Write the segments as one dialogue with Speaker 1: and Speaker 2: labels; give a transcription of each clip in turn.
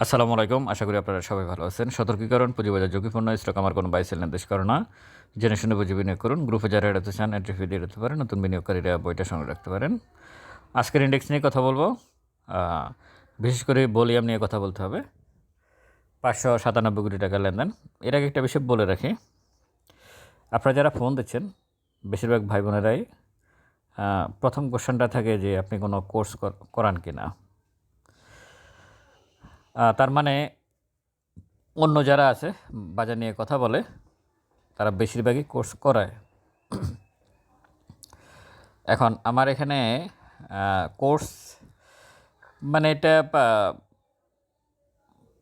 Speaker 1: আসসালামু আলাইকুম। আশা করি আপনারা সবাই ভালো আছেন। সতর্কীকরণ: পুঁজিবাজার ঝুঁকিপূর্ণ, স্টক আমার কোনো বাই সেল নির্দেশ করে না। জেনে শুনে বুঝে বিনিয়োগ করুন। গ্রুপে যারা এড়াতে চান এন্ট্রি ফি দিয়ে এড়াতে পারেন। নতুন বিনিয়োগকারীরা বইটা সঙ্গে রাখতে পারেন। আজকের ইন্ডেক্স নিয়ে কথা বলবো। বিশেষ করে ভলিউম নিয়ে কথা বলতে হবে। 597 কোটি টাকা লেনদেন। এর আগে একটা বিষয় বলে রাখি, আপনারা যারা ফোন দিচ্ছেন বেশিরভাগ ভাই বোনেরাই প্রথম কোশ্চেনটা থাকে যে আপনি কোনো কোর্স করান কি না। তার মানে অন্য যারা আছে বাজার নিয়ে কথা বলে তারা বেশিরভাগই কোর্স করায়। এখন আমার এখানে কোর্স মানে এটা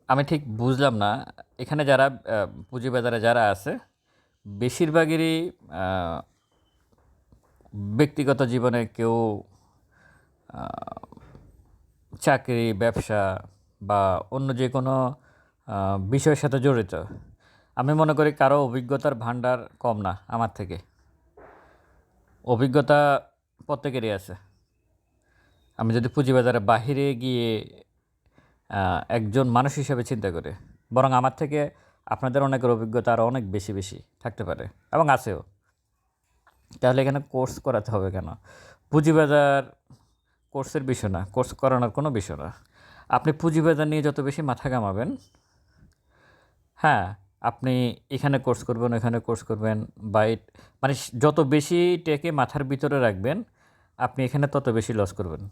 Speaker 1: আমি ঠিক বুঝলাম না। এখানে যারা পুঁজিবাজারে যারা আছে বেশিরভাগেরই ব্যক্তিগত জীবনে কেউ চাকরি, ব্যবসা বা অন্য যে কোনো বিষয়ের সাথে জড়িত। আমি মনে করি কারো অভিজ্ঞতার ভাণ্ডার কম না আমার থেকে। অভিজ্ঞতা প্রত্যেকেরই আছে। আমি যদি পুঁজিবাজারে বাহিরে গিয়ে একজন মানুষ হিসেবে চিন্তা করি, বরং আমার থেকে আপনাদের অনেকের অভিজ্ঞতা আরও অনেক বেশি বেশি থাকতে পারে এবং আছেও। তাহলে এখানে কোর্স করাতে হবে কেন? পুঁজিবাজার কোর্সের বিষয় না, কোর্স করানোর কোনো বিষয় না। আপনি পুঁজিবাজার নিয়ে যত বেশি মাথা ঘামাবেন, হ্যাঁ, আপনি এখানে কোর্স করবেন, ওখানে কোর্স করবেন, মানে যত বেশি টেকে মাথার ভিতরে রাখবেন, আপনি এখানে তত বেশি লস করবেন।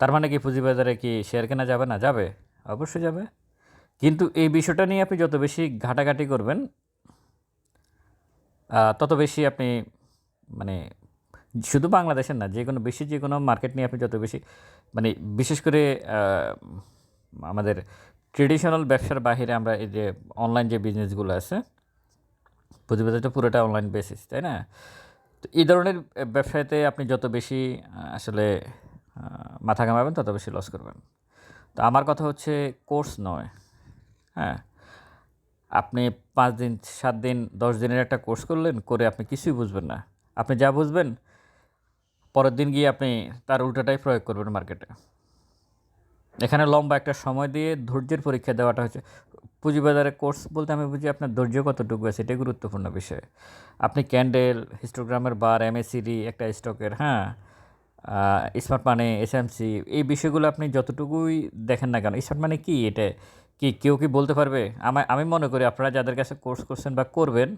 Speaker 1: তার মানে কি পুঁজিবাজারে কি শেয়ার কেনা যাবে না? যাবে, অবশ্যই যাবে। কিন্তু এই বিষয়টা নিয়ে আপনি যত বেশি ঘাটাঘাটি করবেন, তত বেশি আপনি মানে শুধু বাংলাদেশের না, যে কোনো যে কোনো মার্কেট নিয়ে আপনি যত বেশি মানে বিশেষ করে আমাদের ট্রেডিশনাল ব্যবসার বাহিরে আমরা এই যে অনলাইন যে বিজনেসগুলো আছে, পুঁজিবাজার তো পুরোটা অনলাইন বেসিস, তাই না? তো এই ধরনের ব্যবসাতে আপনি যত বেশি আসলে মাথা ঘামাবেন তত বেশি লস করবেন। তো আমার কথা হচ্ছে কোর্স নয়। হ্যাঁ, আপনি 5 দিন, 7 দিন, 10 দিনের একটা কোর্স করলেন, করে আপনি কিছুই বুঝবেন না। আপনি যা বুঝবেন পরের দিন গিয়ে আপনি তার উল্টাটাই প্রয়োগ করবেন মার্কেটে। এখানে লম্বা একটা সময় দিয়ে ধৈর্যের পরীক্ষা দেওয়াটা হচ্ছে পুঁজিবাজারে কোর্স বলতে আমি বুঝি আপনার ধৈর্য কতটুকু আছে, এটাই গুরুত্বপূর্ণ বিষয়। আপনি ক্যান্ডেল, হিস্টোগ্রামের বার, এমএসিডি একটা স্টকের, হ্যাঁ, স্মার্ট মানি, এসএমসি, এই বিষয়গুলো আপনি যতটুকুই দেখেন না কেন, স্মার্ট মানি কী, এটা কি কেউ কি বলতে পারবে? আমি মনে করি আপনারা যাদের কাছে কোর্স করছেন বা করবেন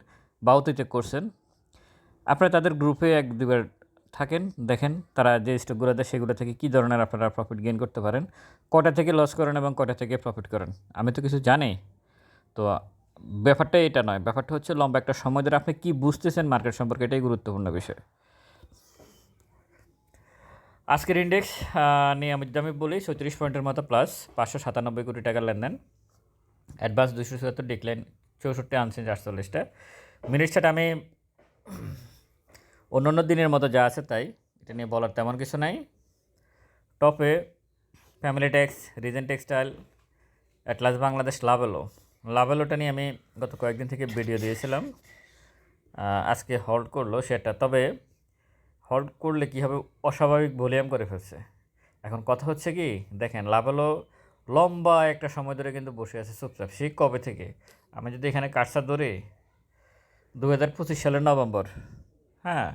Speaker 1: বা অতীতে করছেন, আপনারা তাদের গ্রুপে 1-2 বার থাকেন, দেখেন তারা যে স্টকগুলো দেয় সেগুলো থেকে কী ধরনের আপনারা প্রফিট গেইন করতে পারেন, কটা থেকে লস করেন এবং কটা থেকে প্রফিট করেন। আমি তো কিছু জানি। তো ব্যাপারটা এটা নয়, ব্যাপারটা হচ্ছে লম্বা একটা সময় ধরে আপনি কী বুঝতেছেন মার্কেট সম্পর্কে, এটাই গুরুত্বপূর্ণ বিষয়। আজকের ইন্ডেক্স নিয়ে আমি বলি 37 পয়েন্টের মতো প্লাস, 597 কোটি টাকার লেনদেন, অ্যাডভান্স 274, ডিক্লাইন 64, আনচেঞ্জ 48টা। মিনিট চার্ট আমি অন্য দিনের মতো যা আছে তাই, এটা নিয়ে বলার তেমন কিছু নাই। টপে family tex, regent textile, atlas Bangladesh, লাভেলোটা নিয়ে আমি গত কয়েকদিন থেকে ভিডিও দিয়েছিলাম। আজকে হোল্ড করলো সেটা, তবে হোল্ড করলে কী হবে, অস্বাভাবিক ভলিউম করে ফেলছে। এখন কথা হচ্ছে কি, দেখেন লাভেলো লম্বা একটা সময় ধরে কিন্তু বসে আছে চুপচাপ, সেই কবে থেকে। আমি যদি এখানে কাটসা ধরে 2025 সালের নভেম্বর, হ্যাঁ,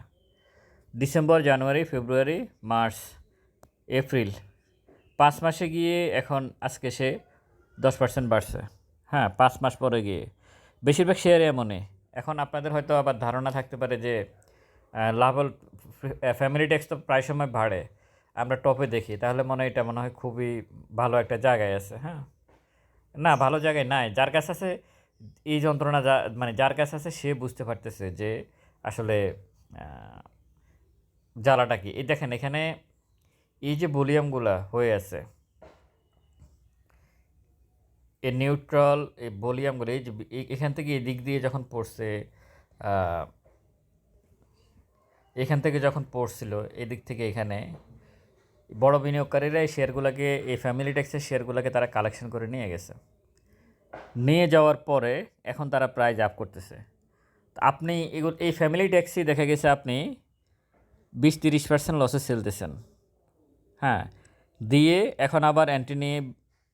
Speaker 1: ডিসেম্বর, জানুয়ারি, ফেব্রুয়ারি, মার্চ, এপ্রিল, 5 মাসে গিয়ে এখন আজকে সে 10% বাড়ছে। হ্যাঁ, 5 মাস পরে গিয়ে বেশিরভাগ শেয়ারে এমনই। এখন আপনাদের হয়তো আবার ধারণা থাকতে পারে যে লাভেল ফ্যামিলি ট্যাক্স তো প্রায় সময় বাড়ে, আমরা টপে দেখি, তাহলে এটা মনে হয় খুবই ভালো একটা জায়গায় আছে। হ্যাঁ, না, ভালো জায়গায় নাই। যার কাছে আছে এই যন্ত্রণা, যার কাছে আছে সে বুঝতে পারতেছে যে আসলে জ্বালাটা কি। এই দেখেন এখানে এই যে ভলিউমগুলা হয়ে আছে, এই নিউট্রাল এই ভলিউমগুলো, এই যে এখান থেকে এদিক দিয়ে যখন পড়ছে, এখান থেকে যখন পড়ছিল এদিক থেকে এখানে, বড় বিনিয়োগকারীরা এই শেয়ারগুলোকে, এই ফ্যামিলি ট্যাক্সের শেয়ারগুলোকে তারা কালেকশন করে নিয়ে গেছে। নিয়ে যাওয়ার পরে এখন তারা প্রাইস আপ করতেছে। আপনি এই ফ্যামিলি ট্যাক্সই দেখা গেছে আপনি 20-30% লসে সেলতেছেন। হ্যাঁ, দিয়ে এখন আবার এন্ট্রি নিয়ে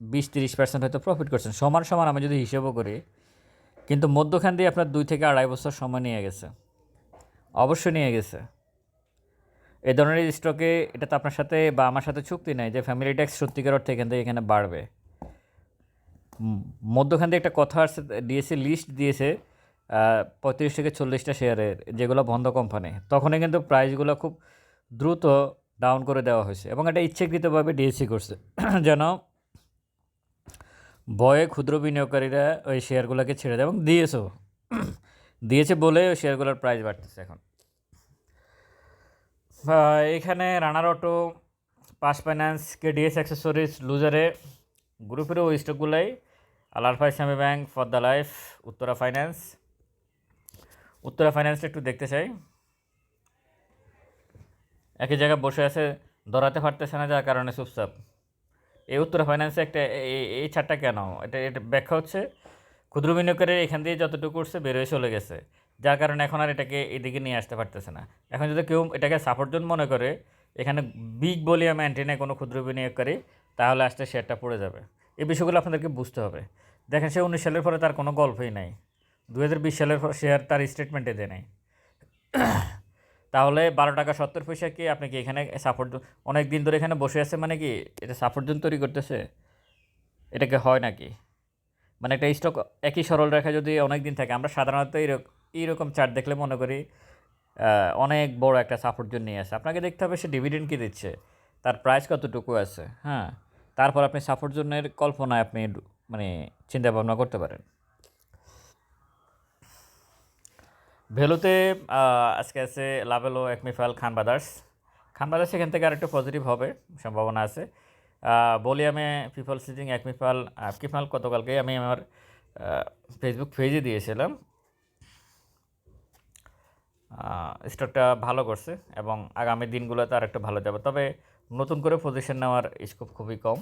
Speaker 1: 20-30% হয়তো প্রফিট করছেন, সমান সমান আমি যদি হিসেবও করি, কিন্তু মধ্যখান দিয়ে আপনার 2 থেকে 2.5 বছর সময় নিয়ে গেছে, অবশ্যই নিয়ে গেছে। এই ধরনের স্টকে এটা তো আপনার সাথে বা আমার সাথে চুক্তি নাই যে ফ্যামিলি ট্যাক্স সত্যিকার অর্থে এখান থেকে এখানে বাড়বে। মধ্যখান দিয়ে একটা কথা আসছে, দিয়েছে লিস্ট দিয়েছে 35 থেকে 40টা শেয়ারের, যেগুলো বন্ধ কোম্পানি, তখনই কিন্তু প্রাইসগুলো খুব দ্রুত ডাউন করে দেওয়া হয়েছে এবং এটা ইচ্ছাকৃতভাবে ডিএসসি করছে যেন ভয়ে ক্ষুদ্র বিনিয়োগকারীরা ওই শেয়ারগুলোকে ছেড়ে দেয়, এবং দিয়েছে বলে ওই শেয়ারগুলোর প্রাইস বাড়তেছে এখন। এখানে রানার অটো, পাস ফাইন্যান্স, কেডিএস অ্যাক্সেসরিজ, লুজারে গ্রুপেরও ওই স্টকগুলাই, আল আলফা ইসলামী ব্যাংক, ফদ্দা লাইফ, উত্তরা ফাইন্যান্স। উত্তরা ফাইন্যান্সটা একটু দেখতে চাই, একই জায়গায় বসে আছে, ধরাতে পারতেছে না, যার কারণে চুপচাপ। এই উত্তরা ফাইন্যান্সে একটা এই ছাড়টা কেন, এটা ব্যাখ্যা হচ্ছে ক্ষুদ্র বিনিয়োগকারী এখান দিয়ে যতটুকু করছে বের হয়ে চলে গেছে, যার কারণে এখন আর এটাকে এদিকে নিয়ে আসতে পারতেছে না। এখন যদি কেউ এটাকে সাপোর্ট জোন মনে করে, এখানে বিগ ভলিউম এন্ট্রি নেয় কোনো ক্ষুদ্র বিনিয়োগকারী, তাহলে আসতে শেয়ারটা পড়ে যাবে। এই বিষয়গুলো আপনাদেরকে বুঝতে হবে। দেখেন, সে 19 সালের পরে তার কোনো গল্পই নাই, 2020 সালের শেয়ার তার স্টেটমেন্টে দেয় নাই। তাহলে 12 টাকা 70 পয়সা কি আপনি কি এখানে সাপোর্ট, অনেক দিন ধরে এখানে বসে আছে মানে কি এটা সাপোর্ট জোন তৈরি করতেছে? এটাকে হয় নাকি? মানে একটা স্টক একই সরল রেখা যদি অনেক দিন থাকে, আমরা সাধারণত এইরকম চার্ট দেখলে মনে করি অনেক বড় একটা সাপোর্ট জোন নিয়ে আসে। আপনাকে দেখতে হবে সে ডিভিডেন্ড কী দিচ্ছে, তার প্রাইস কতটুকু আছে, হ্যাঁ, তারপর আপনি সাপোর্ট জোনের কল্পনায় আপনি মানে চিন্তা ভাবনা করতে পারেন। ভ্যালুতে আজকে আছে লাভেলো, অ্যাকমিফাল, খান ব্রাদার্স। খান ব্রাদার্স এখান থেকে আরেকটু পজিটিভ হবে সম্ভাবনা আছে। বলিয়ামে পিপল সিজিং, অ্যাকমিফাল গতকালকে আমি আমার ফেসবুক পেজে দিয়েছিলাম। স্টকটা ভালো করছে এবং আগামী দিনগুলোতে আর একটু ভালো যাবে, তবে নতুন করে পজিশন নেওয়ার স্কোপ খুবই কম,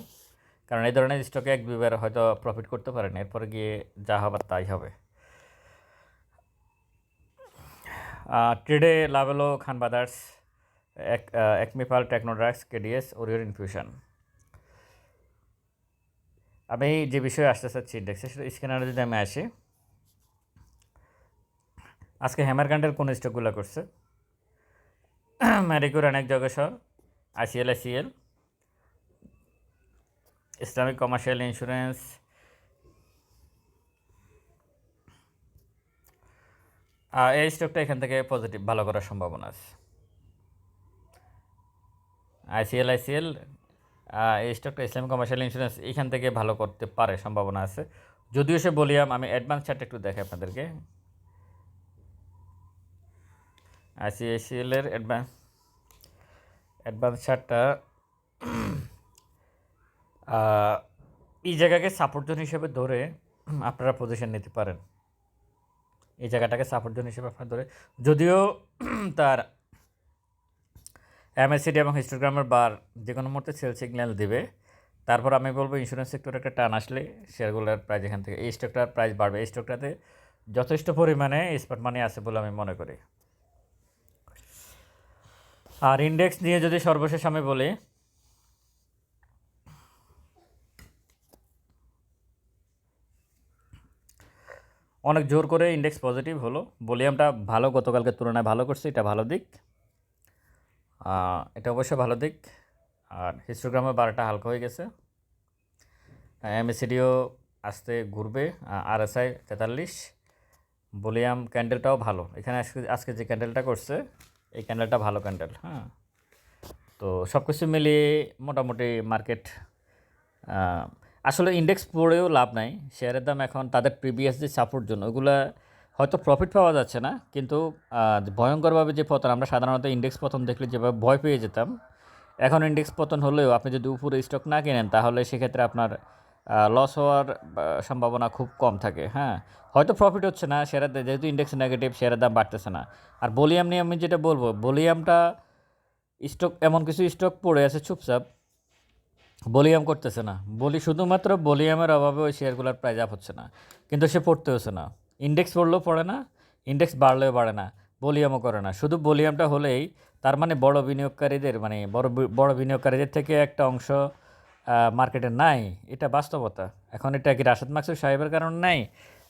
Speaker 1: কারণ এই ধরনের স্টকে এক দুইবার হয়তো প্রফিট করতে পারেন, এরপরে গিয়ে যা হবার তাই হবে। ট্রেডে লাভেলো, খান ব্রাদার্স, অ্যাকমিফাল, টেকনোড্রাক্স, কেডিএস, ওরিয়র ইনফিউশন। আমি যে বিষয়ে আসতে চাচ্ছি ইন্ডেক্সে, সেটা স্ক্যানারে যদি আমি আসি, আজকে হ্যামারকান্ডের কোন স্টকগুলো করছে? ম্যারিকো, অনেক জগেশ্বর, আইসিএল, ইসলামিক কমার্শিয়াল ইন্স্যুরেন্স, এই স্টকটা এখান থেকে পজিটিভ ভালো করার সম্ভাবনা আছে। আইসিএল, এই স্টকটা ইসলামিক কমার্শিয়াল ইন্স্যুরেন্স এখান থেকে ভালো করতে পারে, সম্ভাবনা আছে। যদিও সে বলিয়াম, আমি অ্যাডভান্স চার্ট একটু দেখাই আপনাদেরকে। আইসিআইসিএলের অ্যাডভান্স চার্টটা এই জায়গাকে সাপোর্ট জোন হিসেবে ধরে আপনারা পজিশন নিতে পারেন। এই জায়গাটাকে সাপোর্ট জোন হিসেবে আপনারা ধরে, যদিও তার এমএসিডি এবং হিস্টোগ্রামের বার যে কোনো মুহূর্তে সেল সিগন্যাল দেবে, তারপর আমি বলবো ইন্স্যুরেন্স সেক্টরে একটা টান আসলে শেয়ারগুলোর প্রাইস এখান থেকে, এই স্টকটার প্রাইস বাড়বে। এই স্টকটাতে যথেষ্ট পরিমাণে স্পট মানি আছে বলে আমি মনে করি। আর ইন্ডেক্স নিয়ে যদি সর্বশেষ আমি বলি, অনেক জোর করে ইন্ডেক্স পজিটিভ হলো, ভলিউমটা ভালো, গতকালকের তুলনায় ভালো করছে, এটা ভালো দিক, এটা অবশ্যই ভালো দিক। আর হিস্টোগ্রামের বারটা হালকা হয়ে গেছে, এমএসিডিও আসতে ঘুরবে, আরএসআই 43, ভলিউম ক্যান্ডেলটাও ভালো। এখানে আজকে যে ক্যান্ডেলটা করছে, এই ক্যান্ডেলটা ভালো ক্যান্ডেল, হ্যাঁ। তো সব কিছু মিলিয়ে মোটামুটি মার্কেট, আসলে ইন্ডেক্স পড়েও লাভ নাই, শেয়ারের দাম এখন তাদের প্রিভিয়াস যে সাপোর্ট জন্য ওগুলো হয়তো প্রফিট পাওয়া যাচ্ছে না, কিন্তু ভয়ঙ্করভাবে যে পতন, আমরা সাধারণত ইন্ডেক্স পতন দেখলে যেভাবে ভয় পেয়ে যেতাম, এখন ইন্ডেক্স পতন হলেও আপনি যদি উপরে স্টক না কেনেন, তাহলে সেক্ষেত্রে আপনার লস হওয়ার সম্ভাবনা খুব কম থাকে, হ্যাঁ। হয়তো প্রফিট হচ্ছে না শেয়ারের, যেহেতু ইন্ডেক্স নেগেটিভ, শেয়ারের দাম বাড়তেছে না। আর ভলিউম নিয়ে আমি যেটা বলবো, ভলিউমটা স্টক, এমন কিছু স্টক পড়ে আছে চুপচাপ, ভলিউম করতেছে না, শুধুমাত্র ভলিউমের অভাবে ওই শেয়ারগুলোর প্রাইস আপ হচ্ছে না, কিন্তু সে পড়তে হচ্ছে না। ইন্ডেক্স পড়লেও পড়ে না, ইন্ডেক্স বাড়লেও বাড়ে না, ভলিউমও করে না। শুধু ভলিউমটা হলেই তার মানে বড় বিনিয়োগকারীদের মানে বড় বিনিয়োগকারীদের থেকে একটা অংশ মার্কেটে নাই। এটা বাস্তবতা। এখন এটা কি রাশেদ মাকসুদ সাহেবের কারণে নাই?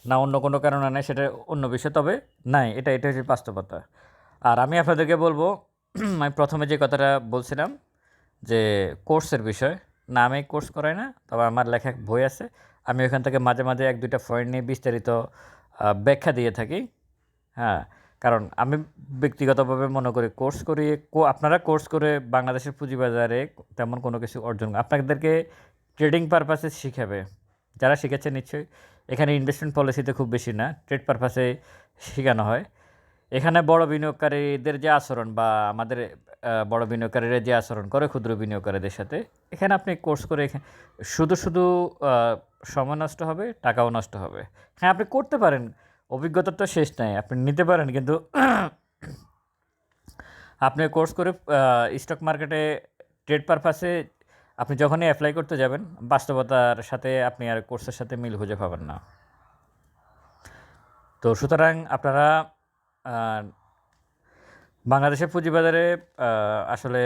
Speaker 1: না অন্য কোনো কারণে নাই সেটা অন্য বিষয়। তবে নাই। এটা হচ্ছে বাস্তবতা। আর আমি আপনাদেরকে বলব আমি প্রথমে যে কথাটা বলছিলাম যে কোর্সের বিষয়। না আমি কোর্স করাই না। তবে আমার লেখা বই আছে। আমি ওখান থেকে মাঝে, মাঝে ১-২টা পয়েন্ট নিয়ে বিস্তারিত ব্যাখ্যা দিয়ে থাকি। হ্যাঁ, কারণ আমি ব্যক্তিগতভাবে মনে করি কোর্স করিয়ে আপনারা কোর্স করে বাংলাদেশের পুঁজিবাজারে তেমন কোনো কিছু অর্জন আপনাদেরকে ট্রেডিং পারপাসে শিখাবে। যারা শিখেছে নিশ্চয়ই এখানে ইনভেস্টমেন্ট পলিসিতে খুব বেশি না, ট্রেড পারপাসে শেখানো হয়। এখানে বড় বিনিয়োগকারীদের যে আচরণ বা আমাদের বড় বিনিয়োগকারীরা যে আচরণ করে ক্ষুদ্র বিনিয়োগকারীদের সাথে, এখানে আপনি কোর্স করে শুধু সময় নষ্ট হবে, টাকাও নষ্ট হবে। হ্যাঁ, আপনি করতে পারেন। অভিজ্ঞতার তো শেষ নাই। আপনি নিতে পারেন কিন্তু আপনি কোর্স করে স্টক মার্কেটে ট্রেড পারপাসে আপনি যখনই অ্যাপ্লাই করতে যাবেন, বাস্তবতার সাথে আপনি আর কোর্সের সাথে মিল খুঁজে পাবেন না। তো সুতরাং আপনারা বাংলাদেশের পুঁজিবাজারে আসলে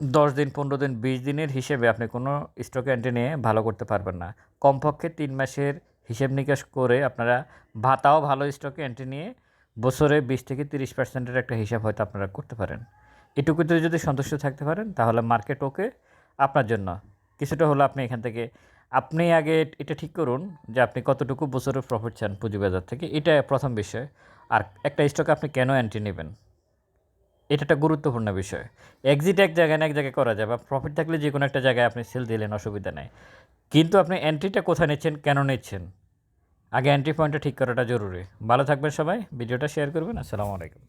Speaker 1: ১০ দিন, ১৫ দিন, ২০ দিনের হিসেবে আপনি কোনো স্টক এন্ট্রি নিয়ে ভালো করতে পারবেন না। কমপক্ষে ৩ মাসের হিসেব নিকাশ করে আপনারা তাও ভালো স্টকে এন্ট্রি নিয়ে বছরে ২০-৩০% একটা হিসাব হয়তো আপনারা করতে পারেন। এটুকুতে যদি সন্তুষ্ট থাকতে পারেন তাহলে মার্কেট ওকে আপনার জন্য। কিছুটা হলো আপনি এখান থেকে আপনি আগে এটা ঠিক করুন যে আপনি কতটুকু বছরের প্রফিট চান পুঁজিবাজার থেকে। এটা প্রথম বিষয়। আর একটা স্টকে আপনি কেন এন্ট্রি নেবেন? এটা একটা গুরুত্বপূর্ণ বিষয়। এক্সিট এক জায়গায় না এক জায়গায় করা যায় বা প্রফিট থাকলে যে কোনো একটা জায়গায় আপনি সেল দিলেন, অসুবিধা নেই। কিন্তু আপনি এন্ট্রিটা কোথায় নিচ্ছেন, কেন নিচ্ছেন? আগে এন্ট্রি পয়েন্টটা ঠিক করাটা জরুরি। ভালো থাকবেন সবাই। ভিডিওটা শেয়ার করবেন। আসসালামু আলাইকুম।